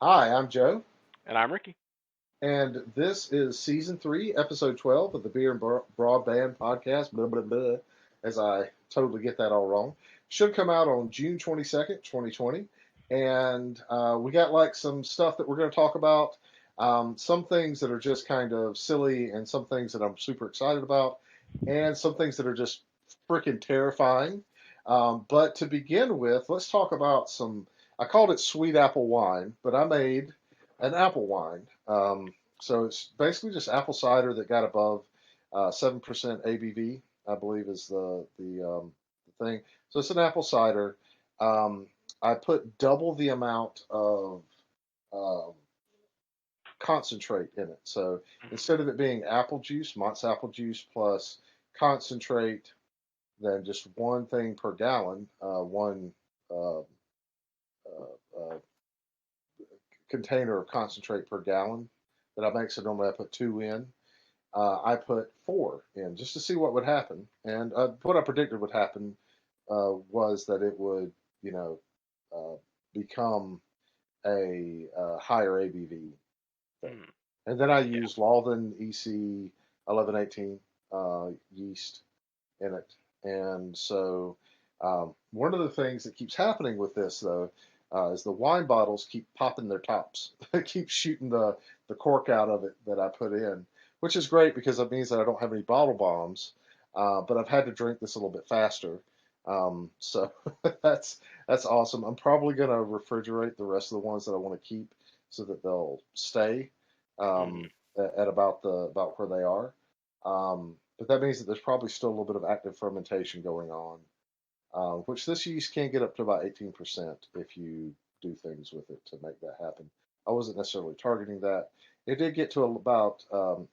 Hi, I'm Joe, And I'm Ricky. and this is season 3, episode 12 of the Beer and Broadband podcast. Blah, blah, blah, as I totally get that all wrong. Should come out on June 22nd, 2020. And we got like some stuff that we're going to talk about. Some things that are just kind of silly, and some things that I'm super excited about, and some things that are just freaking terrifying. But to begin with, let's talk about some. I called it sweet apple wine, but I made an apple wine. So it's basically just apple cider that got above 7% ABV, I believe is the thing. So it's an apple cider. Um, I put double the amount of um, concentrate in it. So instead of it being apple juice, Mott's apple juice plus concentrate, then just one thing per gallon, one uh, uh, container of concentrate per gallon that I make. So normally I put two in. I put four in just to see what would happen. And what I predicted would happen was that it would, you know, uh, become a higher ABV thing. Mm, And then I yeah. used Malden EC 1118 yeast in it. And so one of the things that keeps happening with this, though, is the wine bottles keep popping their tops. They keep shooting the cork out of it that I put in, which is great because it means that I don't have any bottle bombs. But I've had to drink this a little bit faster. So that's that's awesome. I'm probably going to refrigerate the rest of the ones that I want to keep so that they'll stay Hmm. at about where they are. But that means that there's probably still a little bit of active fermentation going on, which this yeast can get up to about 18% if you do things with it to make that happen. I wasn't necessarily targeting that. It did get to about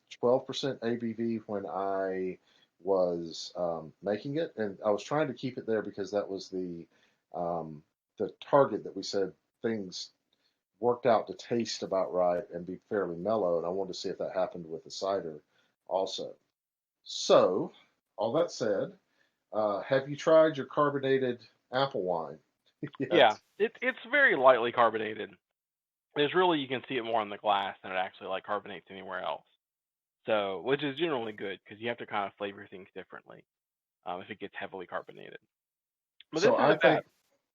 12% ABV when I was making it, and I was trying to keep it there because that was the target that we said things worked out to taste about right and be fairly mellow, and I wanted to see if that happened with the cider also. So, all that said, have you tried your carbonated apple wine Yeah, yet? it's very lightly carbonated. There's really you can see it more on the glass than it actually like carbonates anywhere else. So, which is generally good because you have to kind of flavor things differently if it gets heavily carbonated. But this So isn't bad.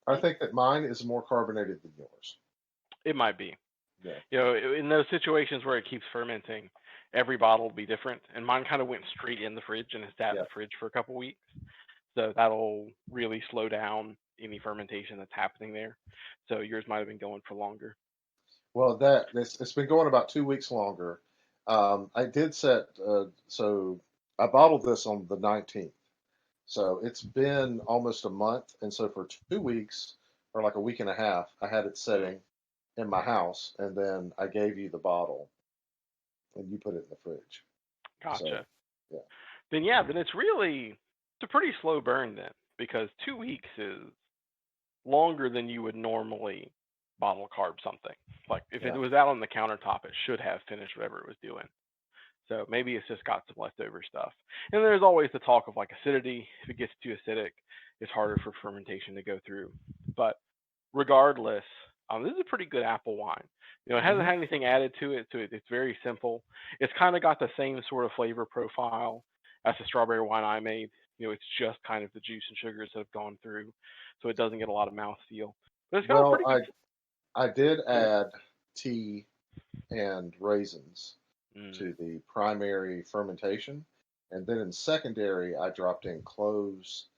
I Hmm? think that mine is more carbonated than yours. It might be. Yeah, In those situations where it keeps fermenting, every bottle will be different. And mine kind of went straight in the fridge and has sat in yeah. the fridge for a couple weeks. So that'll really slow down any fermentation that's happening there. So yours might have been going for longer. Well, it's been going about 2 weeks longer. I did set so I bottled this on the 19th. So it's been almost a month, and so for 2 weeks or like a week and a half, I had it Mm, sitting in my house, and then I gave you the bottle, and you put it in the fridge. So gotcha. yeah, Then yeah, then it's a pretty slow burn then because 2 weeks is longer than you would normally bottle carb something. Like if it yeah. was out on the countertop, it should have finished whatever it was doing. So maybe it's just got some leftover stuff. And there's always the talk of like acidity. If it gets too acidic, it's harder for fermentation to go through. But regardless, this is a pretty good apple wine. It hasn't Hmm. had anything added to it, so it's very simple. It's kind of got the same sort of flavor profile as the strawberry wine I made. It's just kind of the juice and sugars that have gone through, so it doesn't get a lot of mouthfeel. But it's got a Well, pretty good. I did Go ahead. add tea and raisins Mm, to the primary fermentation, and then in secondary, I dropped in cloves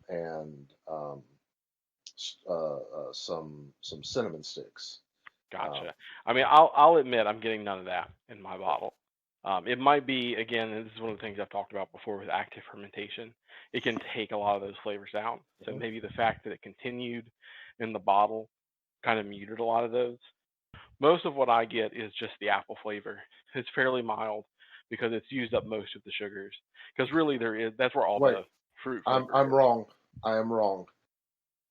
and some cinnamon sticks. Um, gotcha. I mean, I'll admit I'm getting none of that in my bottle. It might be again. And this is one of the things I've talked about before with active fermentation. It can take a lot of those flavors out. So mhm. maybe the fact that it continued in the bottle kind of muted a lot of those. Most of what I get is just the apple flavor. It's fairly mild because it's used up most of the sugars. Because really, that's where all Wait, the fruit I'm flavor I'm is. wrong. I am wrong.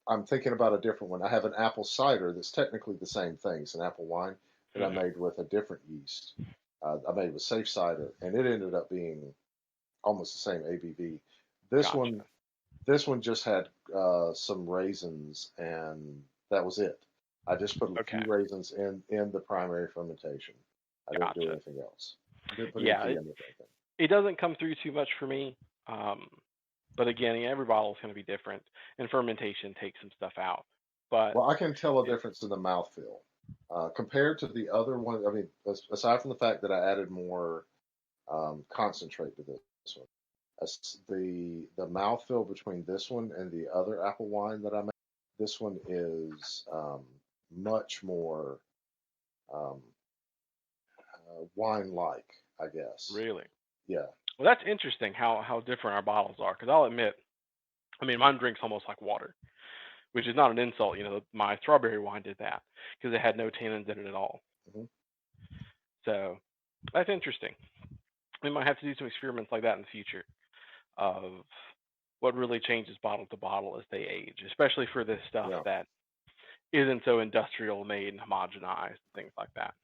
I'm thinking about a different one. I have an apple cider that's technically the same thing. It's an apple wine that I Hmm. made with a different yeast. I made with safe cider, and it ended up being almost the same ABV. This Gotcha. one, this one just had some raisins, and that was it. I just put a Okay. few raisins in the primary fermentation. I didn't do Gotcha. anything else. I didn't put any Yeah, tea in with anything. it doesn't come through too much for me. Um, but again, every bottle is going to be different, and fermentation takes some stuff out. But Well, I can tell a it, difference in the mouthfeel compared to the other one. I mean, aside from the fact that I added more concentrate to this one, the mouthfeel between this one and the other apple wine that I made, this one is much more um, wine-like, I guess. really, Yeah, well, that's interesting how different our bottles are. Because I'll admit, I mean, mine drinks almost like water, which is not an insult. My strawberry wine did that because it had no tannins in it at all. hmm So that's interesting. We might have to do some experiments like that in the future of what really changes bottle to bottle as they age, especially for this stuff yeah, that isn't so industrial made and homogenized, things like that.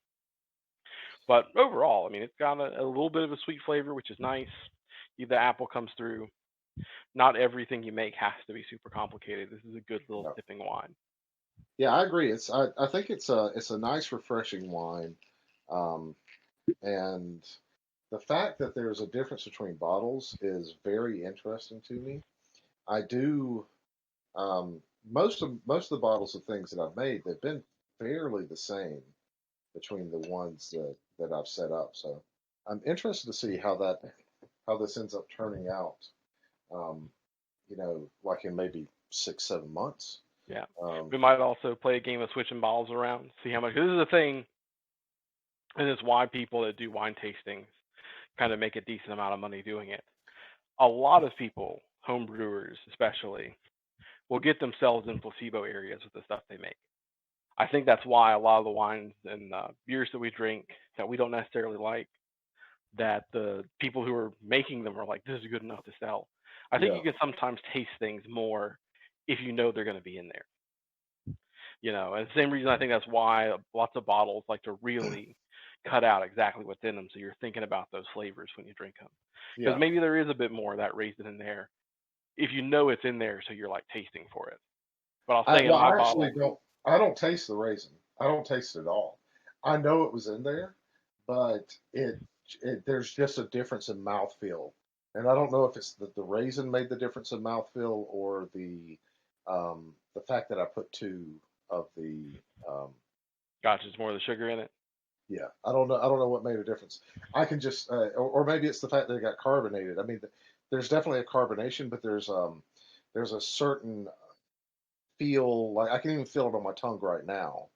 But overall, I mean, it's got a little bit of a sweet flavor, which is nice. The apple comes through. Not everything you make has to be super complicated. This is a good little yeah, sipping wine. yeah. I agree. I think it's a nice, refreshing wine, um, and the fact that there's a difference between bottles is very interesting to me. I do um, most of the bottles of things that I've made, they've been fairly the same between the ones that I've set up. So I'm interested to see how this ends up turning out. Um, like in maybe 6, 7 months. Yeah. Um, We might also play a game of switching bottles around, see how much. This is a thing, and it's why people that do wine tastings kind of make a decent amount of money doing it. A lot of people, home brewers especially, will get themselves in placebo areas with the stuff they make. I think that's why a lot of the wines and beers that we drink that we don't necessarily like, that the people who are making them are like, this is good enough to sell. I think yeah, you can sometimes taste things more if you know they're going to be in there. And the same reason I think that's why lots of bottles like to really cut out exactly what's in them, so you're thinking about those flavors when you drink them. Because yeah. maybe there is a bit more of that raisin in there if you know it's in there, so you're like tasting for it. But I'll I say in well, my I actually bottle, don't. I don't taste the raisin. I don't taste it at all. I know it was in there, but there's just a difference in mouthfeel, and I don't know if it's the raisin made the difference in mouthfeel or the fact that I put two of the um, gosh, there's more of the sugar in it. yeah. I don't know what made a difference. I can just or maybe it's the fact that it got carbonated. I mean, there's definitely a carbonation, but there's a certain feel like I can even feel it on my tongue right now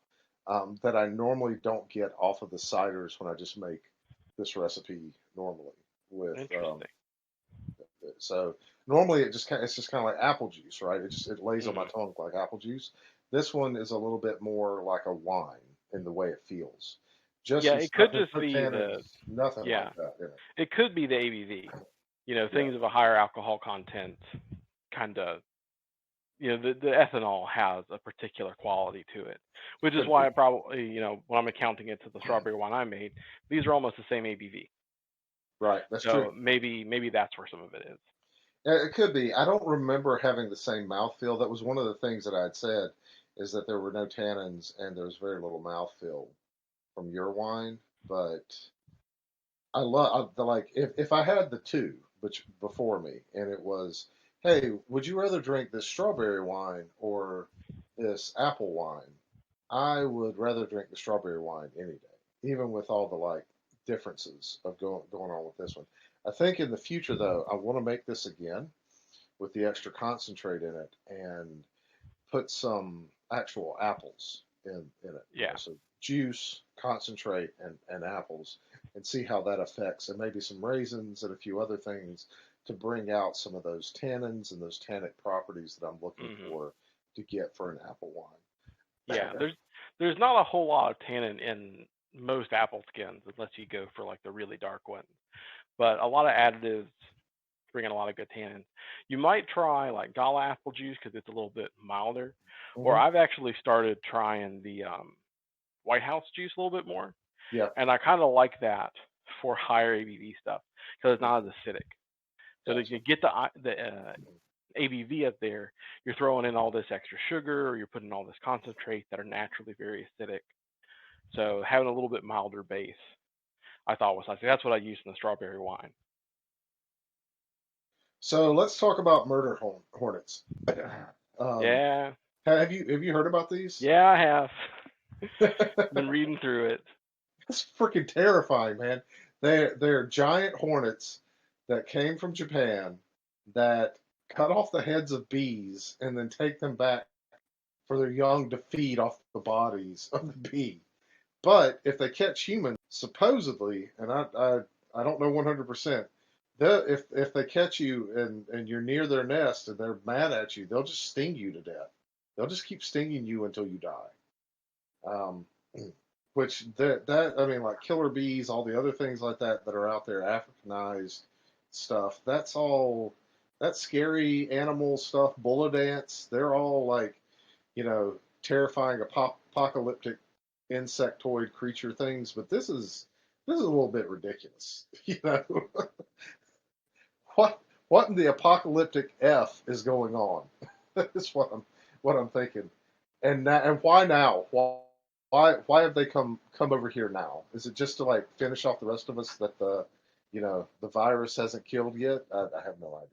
that I normally don't get off of the ciders when I just make this recipe normally with Interesting. so normally it's just kind of like apple juice, right? It lays on my Hmm. tongue like apple juice. This one is a little bit more like a wine in the way it feels. Yeah, It's it could not, there's just no be tannins, the nothing yeah, like that in it. it could be the ABV. Yeah, Things of a higher alcohol content kind of the ethanol has a particular quality to it, which is could why be I probably when I'm accounting it to the strawberry wine I made, these are almost the same ABV. right. That's true. So maybe that's where some of it is. Yeah, it could be. I don't remember having the same mouthfeel. That was one of the things that I had said is that there were no tannins and there was very little mouthfeel from your wine. But like if I had the two which before me and it was, hey, would you rather drink this strawberry wine or this apple wine? I would rather drink the strawberry wine any day, even with all the like differences of going on with this one. I think in the future though, I want to make this again with the extra concentrate in it and put some actual apples in it. Yeah. So juice, concentrate, and apples, and see how that affects, and maybe some raisins and a few other things to bring out some of those tannins and those tannic properties that I'm looking Hmm. for to get for an apple wine. Yeah. There's not a whole lot of tannin in most apple skins unless you go for like the really dark ones. But a lot of additives bring in a lot of good tannins. You might try like gala apple juice because it's a little bit milder. Or hmm I've actually started trying the White House juice a little bit more, Yeah, and I kind of like that for higher ABV stuff because it's not as acidic. So that gotcha. you get the ABV up there, you're throwing in all this extra sugar or you're putting all this concentrate that are naturally very acidic. So having a little bit milder base, I thought was nice. That's what I used in the strawberry wine. So let's talk about hornets. Um, Yeah, have you heard about these? yeah, I have been reading through it. It's freaking terrifying, man. They're giant hornets that came from Japan that cut off the heads of bees and then take them back for their young to feed off the bodies of the bee. But if they catch humans, supposedly, and I don't know 100%, if they catch you and you're near their nest and they're mad at you, they'll just sting you to death. They'll just keep stinging you until you die. Um, which that I mean, like killer bees, all the other things like that that are out there, Africanized stuff. That scary animal stuff, bullet ants. They're all like, terrifying apocalyptic insectoid creature things. But this is a little bit ridiculous. What in the apocalyptic F is going on? That's what I'm thinking. And why now? Why have they come over here now? Is it just to like finish off the rest of us that the virus hasn't killed yet? I have no idea.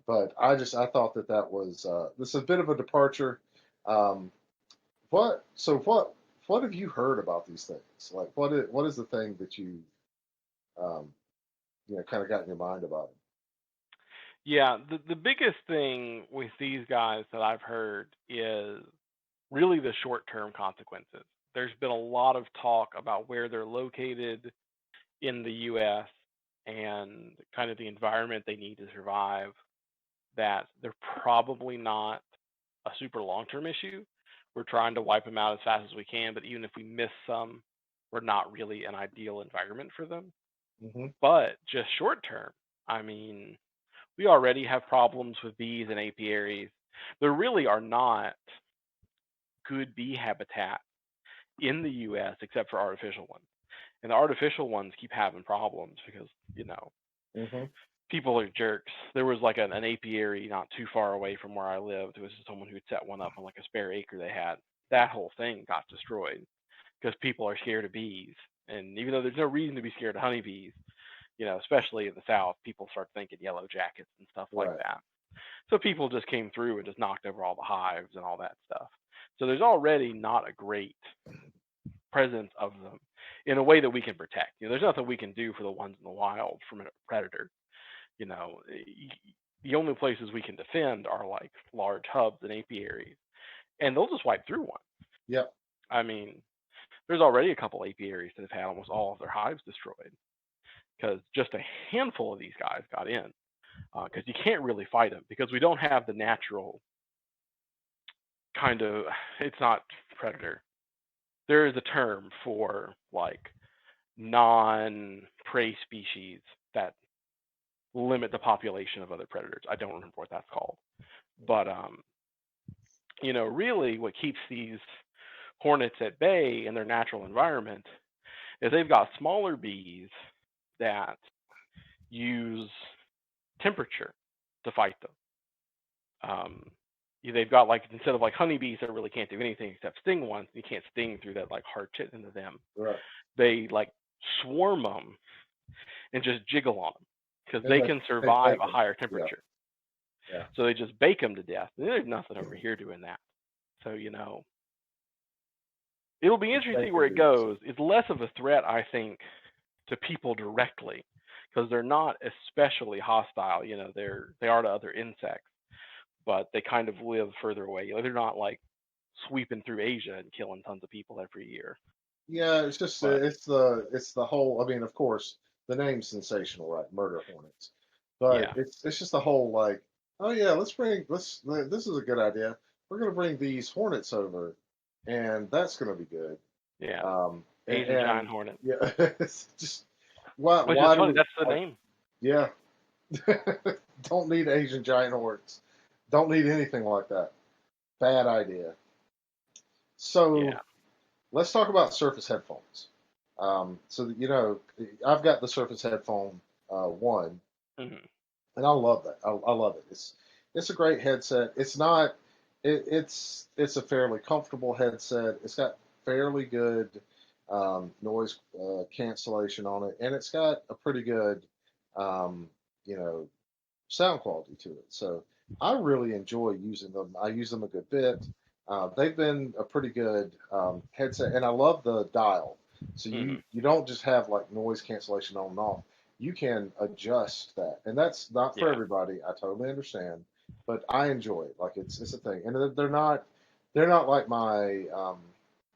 But I thought that was this is a bit of a departure. Um, what have you heard about these things? Like what is the thing that um, kind of got in your mind about it? Yeah, the biggest thing with these guys that I've heard is really the short-term consequences. There's been a lot of talk about where they're located in the US and kind of the environment they need to survive, that they're probably not a super long-term issue. We're trying to wipe them out as fast as we can, but even if we miss some, we're not really an ideal environment for them. Hmm. But just short term, I mean, we already have problems with bees and apiaries. There really are not good bee habitat in the US except for artificial ones. And the artificial ones keep having problems because, Hmm. people are jerks. There was like an apiary not too far away from where I lived. It was someone who had set one up on like a spare acre they had. That whole thing got destroyed because people are scared of bees. And even though there's no reason to be scared of honeybees, especially in the South, people start thinking yellow jackets and stuff like Right. that. So people just came through and just knocked over all the hives and all that stuff. So there's already not a great presence of them in a way that we can protect. There's nothing we can do for the ones in the wild from a predator. You know, the only places we can defend are like large hubs and apiaries, and they'll just wipe through one. Yep. I mean, there's already a couple apiaries that have had almost all of their hives destroyed because just a handful of these guys got in. Because you can't really fight them because we don't have the natural kind of. It's not predator. There is a term for like non-prey species that limit the population of other predators. I don't remember what that's called, but really what keeps these hornets at bay in their natural environment is they've got smaller bees that use temperature to fight them. They've got like instead of like honeybees that really can't do anything except sting ones, you can't sting through that like hard chit into them. Right. They like swarm them and just jiggle on them because And they they can they survive bake a them. higher Yeah. temperature. Yeah. So they just bake them to death. And there's nothing over here doing that. So it'll be The interesting to see where bacon it bees. goes. It's less of a threat, I think, to people directly because they're not especially hostile. They are to other insects, but they kind of live further away. They're not like sweeping through Asia and killing tons of people every year. Yeah, it's just But it's the whole. I mean, of course, the name's sensational, right? Murder hornets, but yeah, it's just the whole like, oh yeah, this is a good idea. We're gonna bring these hornets over, and that's gonna be good. yeah, And, Asian giant and hornet, yeah, it's just why which is why do funny. we That's the like name. yeah. Don't need Asian giant hornets. Don't need anything like that. Bad idea. So Yeah. let's talk about Surface headphones. I've got the Surface headphone one, Hmm. and I love that. I love it. it's a great headset. It's not. It's a fairly comfortable headset. It's got fairly good noise cancellation on it, and it's got a pretty good um, you know sound quality to it. So I really enjoy using them. I use them a good bit. They've been a pretty good headset, and I love the dial. So Hmm. you don't just have like noise cancellation on and off. You can adjust that, and that's not for Yeah. everybody. I totally understand, but I enjoy it. Like it's a thing, and they're not like my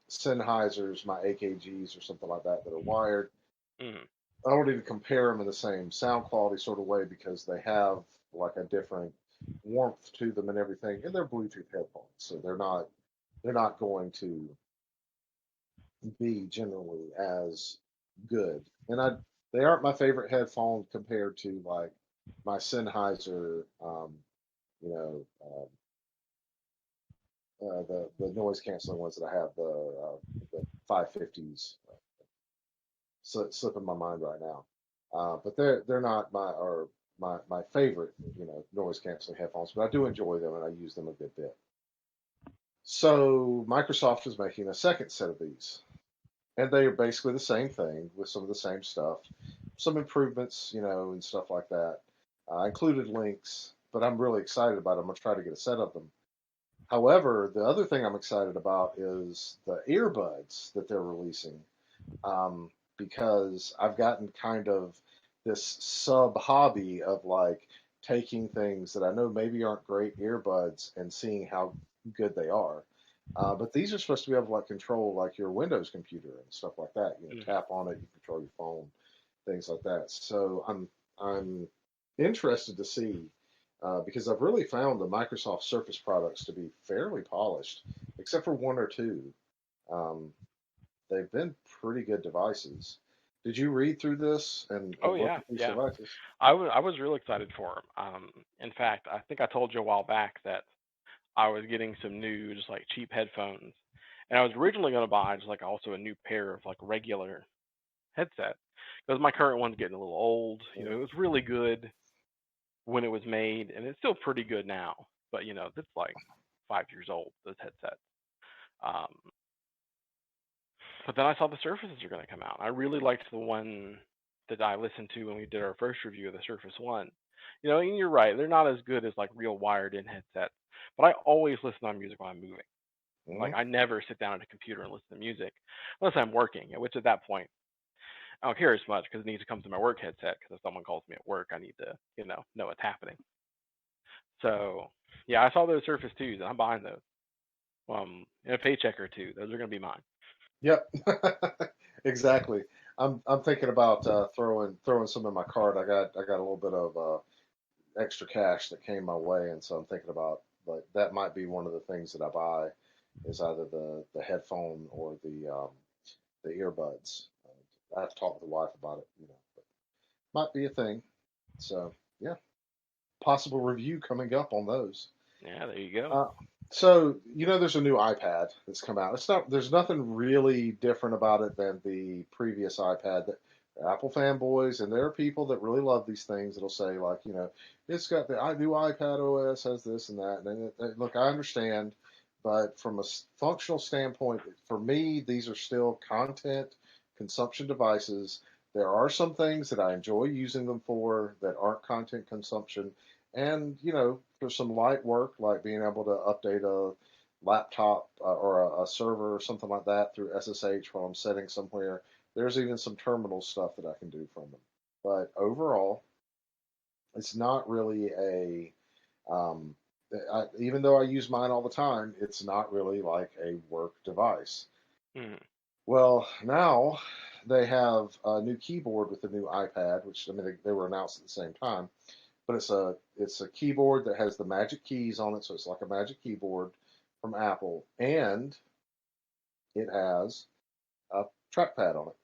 Sennheisers, my AKGs, or something like that are wired. Hmm. I don't even compare them in the same sound quality sort of way because they have like a different warmth to them and everything, and they're Bluetooth headphones, so they're not going to be generally as good. And they aren't my favorite headphone compared to like my Sennheiser, you know, the noise canceling ones that I have, the 550s, slipping my mind right now. But they're not my favorite, noise canceling headphones, but I do enjoy them and I use them a good bit. So Microsoft is making a second set of these, and they are basically the same thing with some of the same stuff, some improvements, and stuff like that. I included links, but I'm really excited about them. I'm gonna try to get a set of them. However, the other thing I'm excited about is the earbuds that they're releasing, because I've gotten kind of this sub hobby of like taking things that I know maybe aren't great earbuds and seeing how good they are. But these are supposed to be able to like control like your Windows computer and stuff like that. Hmm. Tap on it, you control your phone, things like that. So I'm interested to see because I've really found the Microsoft Surface products to be fairly polished, except for one or two. Um, they've been pretty good devices. Did you read through this Oh and look yeah, at these yeah. devices? I was really excited for them. In fact, I think I told you a while back that I was getting some new, just like cheap headphones, and I was originally going to buy just like also a new pair of like regular headset because my current one's getting a little old. It was really good when it was made, and it's still pretty good now. But it's like 5 years old. Those headsets. Um, but then I saw the Surfaces are going to come out. I really liked the one that I listened to when we did our first review of the Surface One. And you're right, they're not as good as like real wired-in headsets. But I always listen on music while I'm moving. Like Mhm. I never sit down at a computer and listen to music unless I'm working. Which at that point I don't care as much because it needs to come to my work headset. Because if someone calls me at work, I need to know what's happening. So yeah, I saw those Surface Twos, and I'm buying those. In a paycheck or two, those are gonna be mine. Yep, exactly. I'm thinking about throwing some in my cart. I got a little bit of extra cash that came my way, and so I'm thinking about like that might be one of the things that I buy is either the headphone or the earbuds. I have to talk with the wife about it, but might be a thing. So yeah, possible review coming up on those. Yeah, there you go. Uh, so there's a new iPad that's come out. There's nothing really different about it than the previous iPad. That Apple fanboys, and there are people that really love these things that'll say like, it's got the new iPad OS has this and that. And look, I understand, but from a functional standpoint, for me, these are still content consumption devices. There are some things that I enjoy using them for that aren't content consumption, and for some light work like being able to update a laptop or a server or something like that through SSH while I'm setting somewhere. There's even some terminal stuff that I can do from them. But overall, it's not really um, even though I use mine all the time, it's not really like a work device. Mhm. Well, now they have a new keyboard with the new iPad, which I mean they were announced at the same time, but it's a keyboard that has the magic keys on it, so it's like a magic keyboard from Apple, and it has a trackpad on it.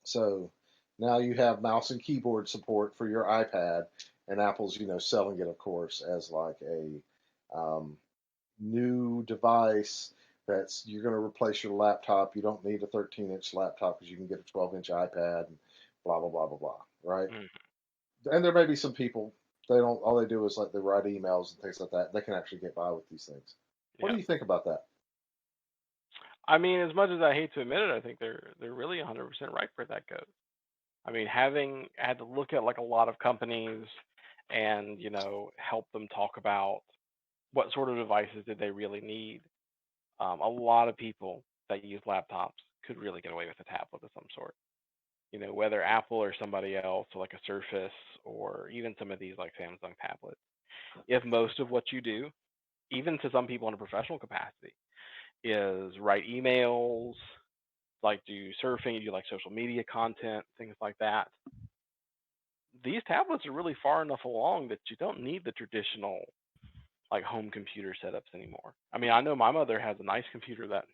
So now you have mouse and keyboard support for your iPad, and Apple's selling it, of course, as like a um, new device that's you're going to replace your laptop. You don't need a 13-inch laptop because you can get a 12-inch iPad and blah blah blah blah blah, right? Mhm. And there may be some people. They don't. All they do is like they write emails and things like that. They can actually get by with these things. What do Yeah. you think about that? I mean, as much as I hate to admit it, I think they're really 100% right where that goes. I mean, having had to look at like a lot of companies and, help them talk about what sort of devices did they really need. A lot of people that use laptops could really get away with a tablet of some sort. Whether Apple or somebody else, or like a Surface or even some of these like Samsung tablets. If most of what you do, even to some people in a professional capacity, is write emails, like do surfing, you do like social media content, things like that. These tablets are really far enough along that you don't need the traditional like home computer setups anymore. I mean, I know my mother has a nice computer that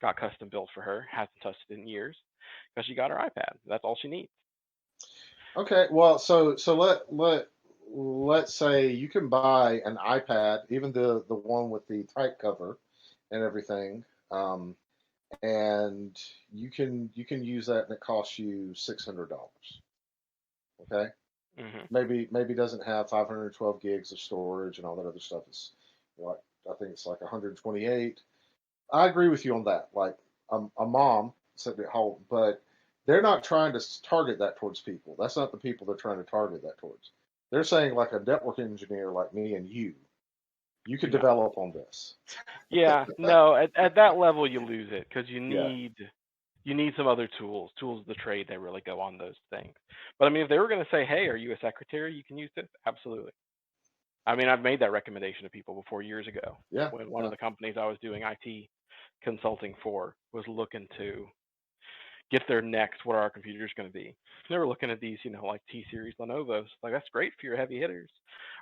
got custom built for her, hasn't touched it in years because she got her iPad. That's all she needs. Okay, well, so let's say you can buy an iPad, even the one with the type cover and everything, and you can use that, and it costs you $600. Okay, Hmm. maybe doesn't have 512 gigs of storage and all that other stuff. It's like I think it's like 128. I agree with you on that. Like a mom sitting at home, but they're not trying to target that towards people. That's not the people they're trying to target that towards. They're saying like a network engineer like me and you could No. develop on this. Yeah, no. At that level, you lose it because you Yeah, need you need some other tools of the trade that really go on those things. But I mean, if they were going to say, "Hey, are you a secretary? You can use this." Absolutely. I mean, I've made that recommendation to people before years ago yeah, when one of yeah, the companies I was doing IT consulting for was looking to get their next, what are our computers going to be? They were looking at these, like T series Lenovo's. Like, that's great for your heavy hitters.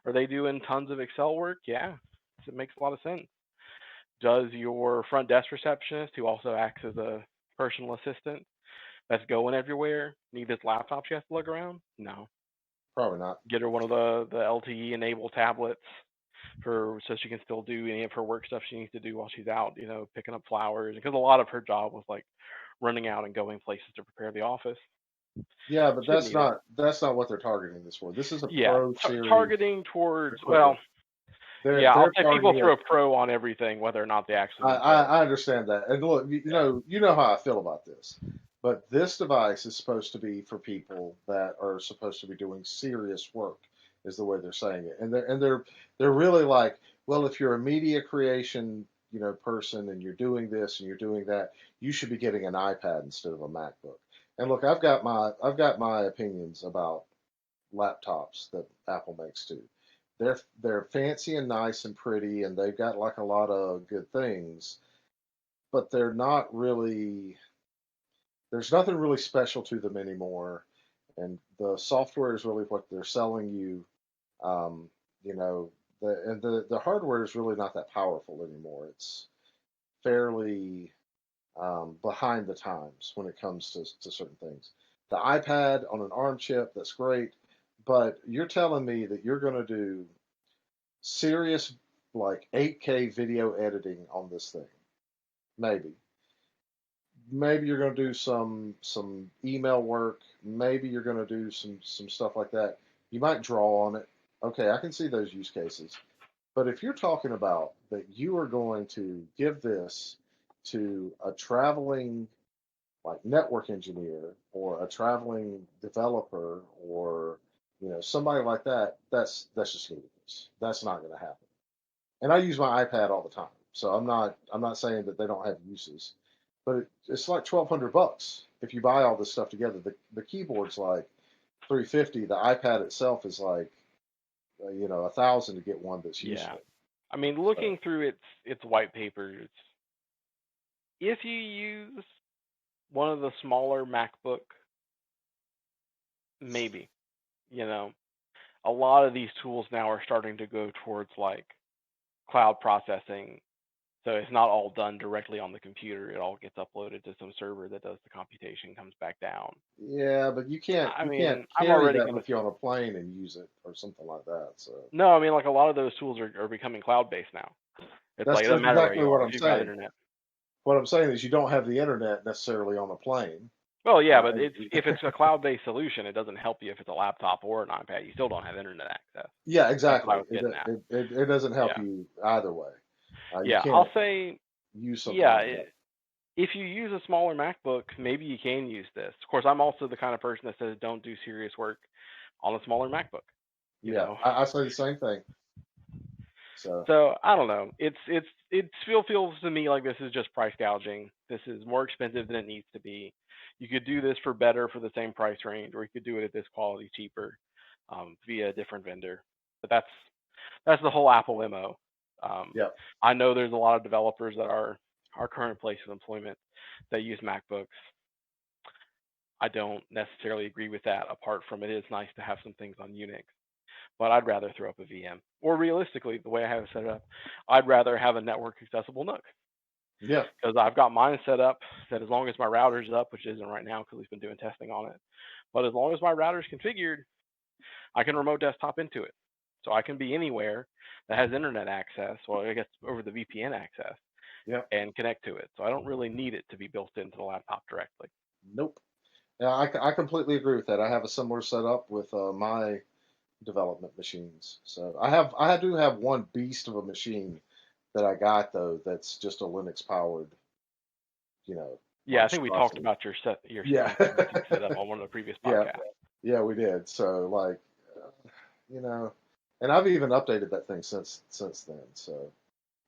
Are they doing tons of Excel work? Yeah, it makes a lot of sense. Does your front desk receptionist, who also acts as a personal assistant, that's going everywhere, need this laptop she has to lug around? No. probably not. Get her one of the LTE enabled tablets for so she can still do any of her work stuff she needs to do while she's out, picking up flowers. Because a lot of her job was like running out and going places to prepare the office. Yeah, but She didn't need it. that's not what they're targeting this for. This is a Yeah, pro series targeting towards, equipment. well, They're yeah, I'll they're say people targeting throw it. a pro on everything, whether or not they actually I, mean I, pro. I understand that. And look, Yeah. you know how I feel about this. But this device is supposed to be for people that are supposed to be doing serious work, is the way they're saying it. And they're really like, well, if you're a media creation, person and you're doing this and you're doing that, you should be getting an iPad instead of a MacBook. And look, I've got my opinions about laptops that Apple makes too. They're fancy and nice and pretty, and they've got like a lot of good things, but they're not really. There's nothing really special to them anymore, and the software is really what they're selling you. Um, you know, the hardware is really not that powerful anymore. It's fairly behind the times when it comes to certain things. The iPad on an ARM chip, that's great, but you're telling me that you're going to do serious like 8K video editing on this thing? Maybe. Maybe you're going to do some email work. Maybe you're going to do some stuff like that. You might draw on it. Okay, I can see those use cases. But if you're talking about that you are going to give this to a traveling like network engineer or a traveling developer or somebody like that, that's just ludicrous. That's not going to happen. And I use my iPad all the time, so I'm not saying that they don't have uses, but it's like $1,200 if you buy all this stuff together. The keyboard's like 350. The iPad itself is like 1,000 to get one that's Yeah. useful. I mean, So looking through its white papers, if you use one of the smaller MacBook, maybe, you know, a lot of these tools now are starting to go towards like cloud processing. So it's not all done directly on the computer. It all gets uploaded to some server that does the computation, comes back down. yeah, but you can't I you can't mean, I'm carry already that gonna with you on a plane and use it or something like that. So no, I mean like a lot of those tools are becoming cloud based now. It's like it that's doesn't matter where exactly you what are if I'm you've got saying. internet. What I'm saying is you don't have the internet necessarily on a plane. Well, yeah, but if Uh, it's a cloud-based solution, it doesn't help you if it's a laptop or an iPad. You still don't have internet access. yeah, That's what I exactly. was getting at. It doesn't help Yeah, you either way. You yeah. I'll can't say, use something yeah. like that. If you use a smaller MacBook, maybe you can use this. Of course, I'm also the kind of person that says don't do serious work on a smaller MacBook. You Yeah, know, I say the same thing. So so I don't know. It still feels to me like this is just price gouging. This is more expensive than it needs to be. You could do this for better for the same price range, or you could do it at this quality cheaper via a different vendor. But that's the whole Apple MO. Um, yeah, I know there's a lot of developers that are our current place of employment that use MacBooks. I don't necessarily agree with that. Apart from it is nice to have some things on Unix, but I'd rather throw up a VM. Or realistically, the way I have it set up, I'd rather have a network accessible NUC yeah, because I've got mine set up that as long as my router's up, which isn't right now because we've been doing testing on it, but as long as my router's configured, I can remote desktop into it. So I can be anywhere that has internet access, well, I guess over the VPN access, yeah. and connect to it. So I don't really need it to be built into the laptop directly. Nope. Yeah, I completely agree with that. I have a similar setup with my development machines. So I do have one beast of a machine that I got though that's just a Linux powered, you know, Yeah, I think we talked monstrosity. about your Yeah, PC setup on one of the previous yeah, podcasts. yeah. We did. So like, you know, and I've even updated that thing since then. So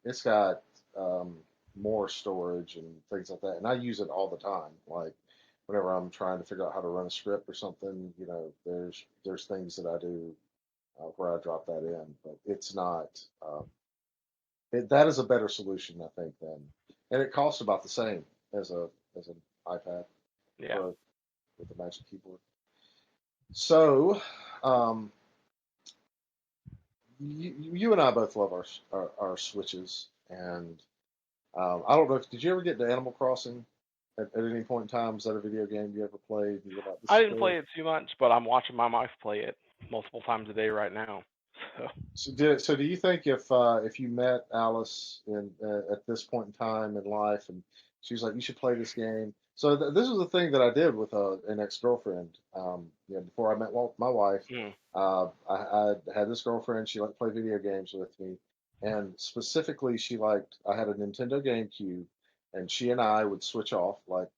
it's got um, more storage and things like that, and I use it all the time. Like whenever I'm trying to figure out how to run a script or something, there's things that I do where I drop that in, but it's not. That is a better solution, I think, than, and it costs about the same as an iPad Yeah. Pro with the Magic Keyboard. So, um, you and I both love our Switches, and I don't know if did you ever get to Animal Crossing at any point in time? Was that a video game you ever played? You were like, this I is didn't great. play it too much, but I'm watching my wife play it multiple times a day right now. So So do you think if you met Alice in at this point in time in life and she was like you should play this game? So this was the thing that I did with an ex-girlfriend. Before I met my wife, mm, I had this girlfriend. She liked to play video games with me, and specifically she liked. I had a Nintendo GameCube, and she and I would switch off like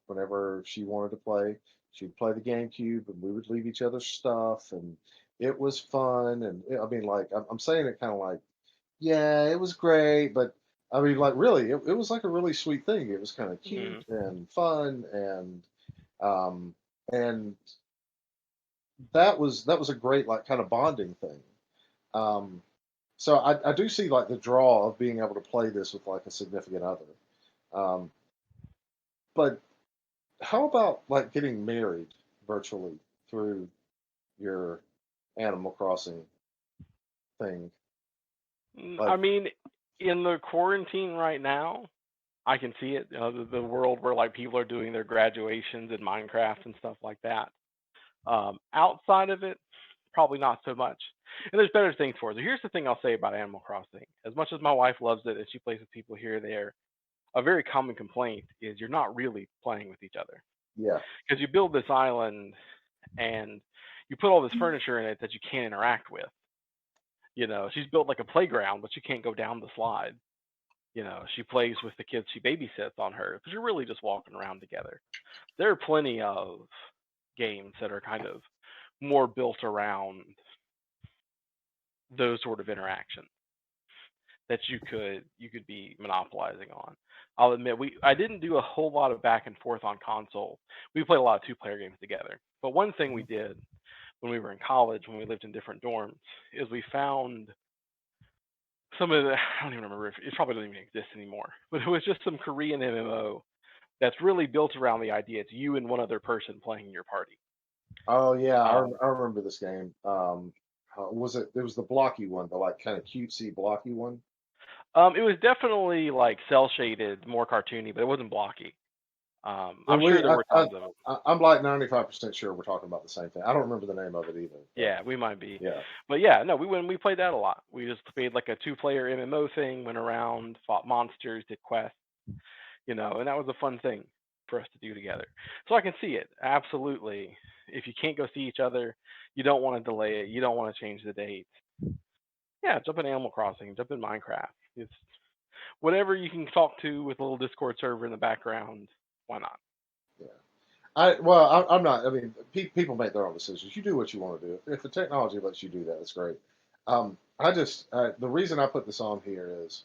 whenever she wanted to play. She'd play the GameCube, and we would leave each other's stuff, and it was fun. And I mean, like I'm saying it kind of like, yeah, it was great, but I mean, like really, it was like a really sweet thing. It was kind of mm, cute and fun, um, and that was a great like kind of bonding thing. Um, so I do see like the draw of being able to play this with like a significant other. Um, but how about like getting married virtually through your Animal Crossing thing? I Like, mean, in the quarantine right now, I can see it. The world where like people are doing their graduations in Minecraft and stuff like that. Outside of it, probably not so much. And there's better things for it. So here's the thing I'll say about Animal Crossing. As much as my wife loves it and she plays with people here and there, a very common complaint is you're not really playing with each other yeah, because you build this island and you put all this furniture in it that you can't interact with. She's built like a playground, but you can't go down the slide. She plays with the kids she babysits on her because you're really just walking around together. There are plenty of games that are kind of more built around those sort of interactions that you could be monopolizing on. I'll admit I didn't do a whole lot of back and forth on console. We played a lot of two-player games together. But one thing we did when we were in college, when we lived in different dorms, is we found some of the I don't even remember if it probably doesn't even exist anymore, but it was just some Korean MMO that's really built around the idea it's you and one other person playing your party. oh yeah, Um, I remember this game. Was it? It was the blocky one, the like kind of cutesy blocky one. it was definitely like cell shaded, more cartoony, but it wasn't blocky. So I'm sure there were tons of them. I'm like 95% sure we're talking about the same thing. I don't remember the name of it either, but Yeah, we might be. yeah, But yeah, no, we played that a lot. We just played like a two-player MMO thing, went around, fought monsters, did quests, and that was a fun thing. for us to do together. So I can see it absolutely. If you can't go see each other, you don't want to delay it. You don't want to change the date. Yeah, jump in Animal Crossing, jump in Minecraft. It's whatever you can talk to with a little Discord server in the background. Why not? Yeah. I'm not. I mean, people make their own decisions. You do what you want to do. If the technology lets you do that, it's great. The reason I put this on here is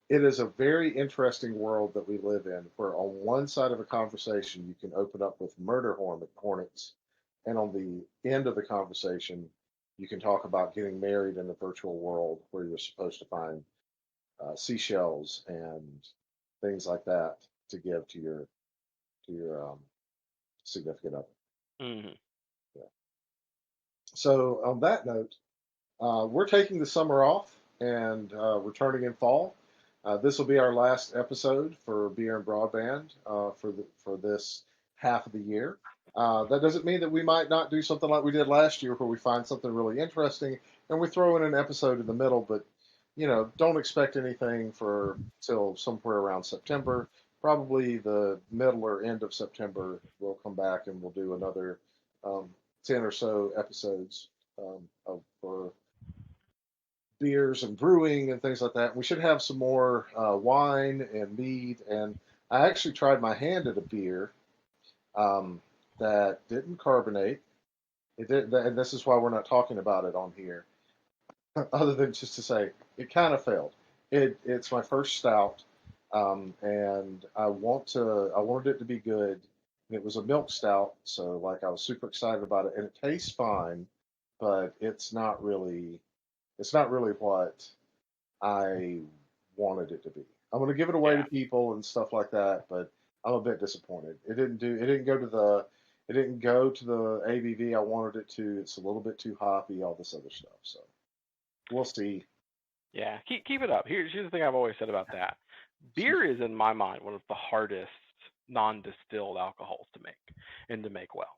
it is a very interesting world that we live in, where on one side of a conversation you can open up with hornets, and on the end of the conversation you can talk about getting married in the virtual world where you're supposed to find seashells and things like that to give to your significant other. Hmm. Yeah. So on that note, we're taking the summer off and returning in fall. This will be our last episode for Beer and Broadband for this half of the year. That doesn't mean that we might not do something like we did last year, where we find something really interesting and we throw in an episode in the middle. But don't expect anything for till somewhere around September. Probably the middle or end of September, we'll come back and we'll do another 10 or so episodes for beers and brewing and things like that. We should have some more wine and mead. And I actually tried my hand at a beer um, that didn't carbonate. It did, and this is why we're not talking about it on here, other than just to say it kind of failed. It's my first stout, and I wanted it to be good. It was a milk stout, so like I was super excited about it, and it tastes fine, but it's not really what I wanted it to be. I'm going to give it away to Yeah. people and stuff like that, but I'm a bit disappointed. It didn't go to the ABV I wanted it to. It's a little bit too hoppy, all this other stuff. So we'll see. Yeah. Keep it up. Here's the thing I've always said about that. Beer is, in my mind, one of the hardest non-distilled alcohols to make and to make well.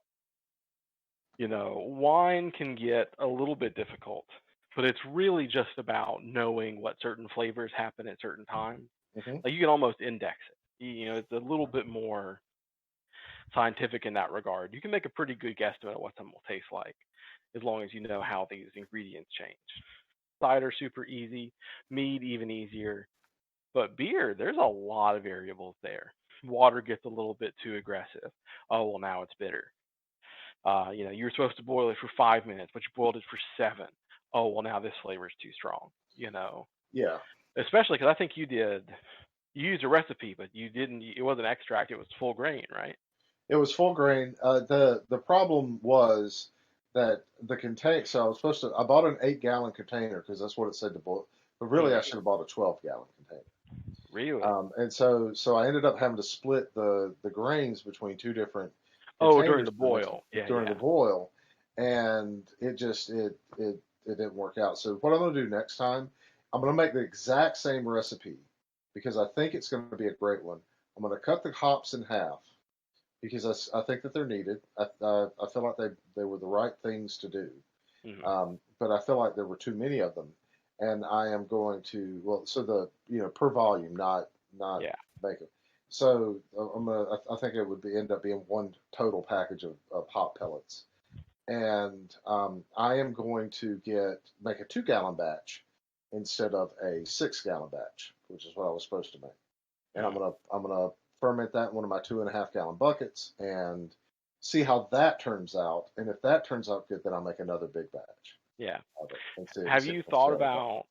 Wine can get a little bit difficult, but it's really just about knowing what certain flavors happen at certain times. Hmm. Like you can almost index it. It's a little bit more scientific in that regard. You can make a pretty good guesstimate of what something will taste like as long as you know how these ingredients change. Cider super easy, mead even easier, but beer, there's a lot of variables there. Water gets a little bit too aggressive. Oh well, now it's bitter. You were supposed to boil it for 5 minutes, but you boiled it for 7. Oh well, now this flavor is too strong. Yeah, Especially because I think you used a recipe, but you didn't. It wasn't extract; it was full grain, right? it was full grain. The problem was that the contain. So I bought an 8-gallon container because that's what it said to boil. But really, I Mm, should have bought a 12-gallon container. really? And so I ended up having to split the grains between two different Oh, during containers the boil. Yeah, during the yeah. boil, and it didn't work out. So what I'm going to do next time, I'm going to make the exact same recipe because I think it's going to be a great one. I'm going to cut the hops in half because I think that they're needed. I feel like they were the right things to do, Hmm. but I feel like there were too many of them, and I am going to so per volume, not Yeah. make it. So I think it would end up being one total package of hot pellets, and I am going to make a 2-gallon batch instead of a 6-gallon batch, which is what I was supposed to make. And I'm Mm, gonna ferment that in one of my 2.5-gallon buckets and see how that turns out. And if that turns out good, then I'll make another big batch yeah. of it and see, Have see if you I thought sell it. about,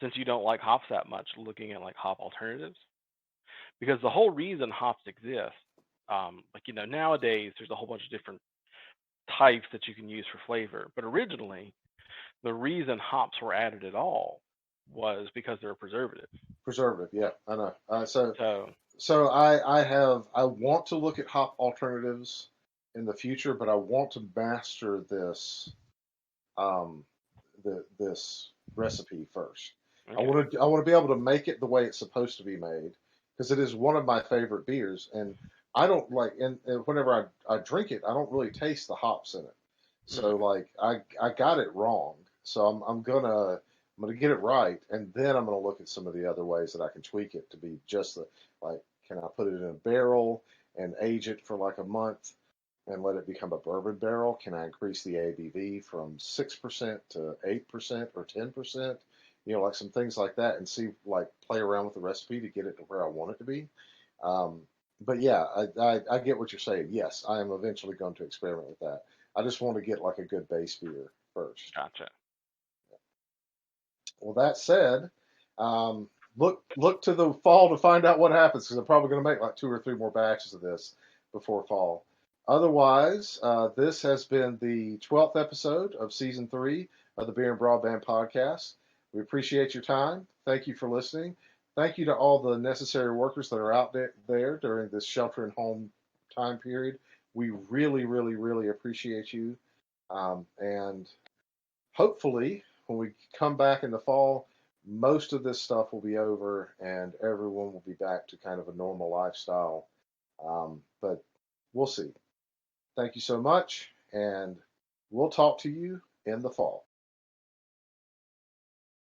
since you don't like hops that much, looking at like hop alternatives? Because the whole reason hops exist, nowadays there's a whole bunch of different types that you can use for flavor. But originally, the reason hops were added at all was because they're a preservative. Preservative, yeah, I know. So So I want to look at hop alternatives in the future, but I want to master um, this recipe first. I okay. want to I want to be able to make it the way it's supposed to be made because it is one of my favorite beers, and I don't like and whenever I drink it, I don't really taste the hops in it. So Hmm. like I got it wrong. So I'm gonna get it right, and then I'm gonna look at some of the other ways that I can tweak it to be just like Can I put it in a barrel and age it for like a month and let it become a bourbon barrel? Can I increase the ABV from 6% to 8% or 10%? Like some things like that, and see, like, play around with the recipe to get it to where I want it to be. Um, but yeah, I get what you're saying. Yes, I am eventually going to experiment with that. I just want to get like a good base beer first. Gotcha. Well, that said, look to the fall to find out what happens, because I'm probably going to make like 2 or 3 more batches of this before fall. Otherwise, this has been the 12th episode of season 3 of the Beer and Broadband podcast. We appreciate your time. Thank you for listening. Thank you to all the necessary workers that are out there during this shelter in home time period. We really, really, really appreciate you. And hopefully, when we come back in the fall, most of this stuff will be over and everyone will be back to kind of a normal lifestyle. But we'll see. Thank you so much, and we'll talk to you in the fall.